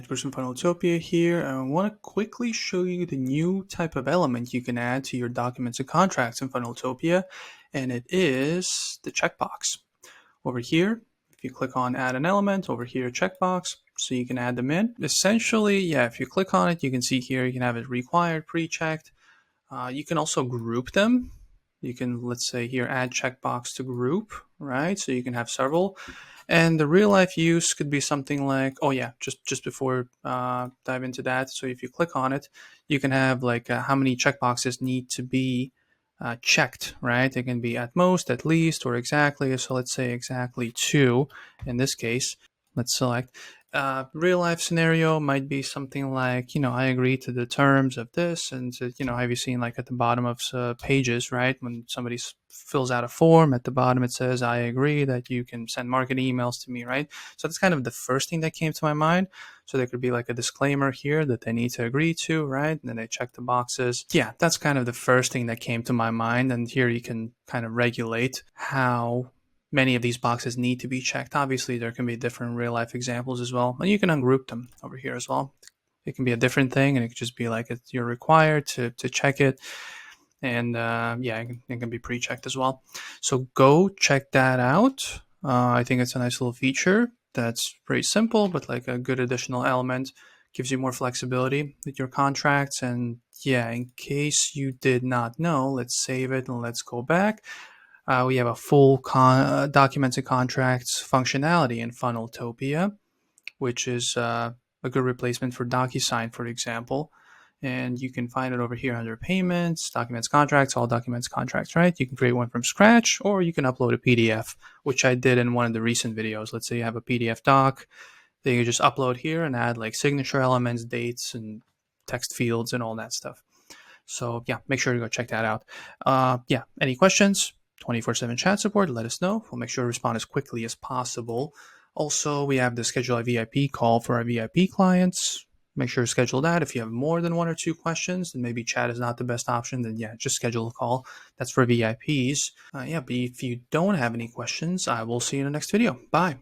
Edgar from Funneltopia here. I want to quickly show you the new type of element you can add to your documents and contracts in Funneltopia, and it is the checkbox. Over here, if you click on add an element, over here checkbox, so you can add them in. Essentially, if you click on it, you can see here you can have it required, pre-checked. You can also group them. You can, let's say here, add checkbox to group, right? So you can have several. And the real life use could be something like, just before dive into that. So if you click on it, you can have like how many checkboxes need to be checked, right? They can be at most, at least, or exactly. So let's say exactly 2 in this case. Let's select. Real life scenario might be something like, I agree to the terms of this, and have you seen like at the bottom of pages, right? When somebody fills out a form, at the bottom it says, I agree that you can send marketing emails to me, right? So that's kind of the first thing that came to my mind. So there could be like a disclaimer here that they need to agree to, right? And then they check the boxes. Yeah, that's kind of the first thing that came to my mind. And here you can kind of regulate how many of these boxes need to be checked. Obviously, there can be different real life examples as well. And you can ungroup them over here as well. It can be a different thing, and it could just be like you're required to check it. And it can be pre-checked as well. So go check that out. I think it's a nice little feature that's pretty simple, but like a good additional element. Gives you more flexibility with your contracts. And in case you did not know, let's save it and let's go back. We have a full documents and contracts functionality in Funneltopia, which is a good replacement for DocuSign, for example. And you can find it over here under payments, documents, contracts, all documents, contracts, right? You can create one from scratch, or you can upload a PDF, which I did in one of the recent videos. Let's say you have a PDF doc that you just upload here and add like signature elements, dates, and text fields and all that stuff. So make sure to go check that out. Any questions? 24/7 chat support, let us know. We'll make sure to respond as quickly as possible. Also, we have the schedule a VIP call for our VIP clients. Make sure to schedule that. If you have more than 1 or 2 questions, then maybe chat is not the best option, then just schedule a call. That's for VIPs. But if you don't have any questions, I will see you in the next video. Bye.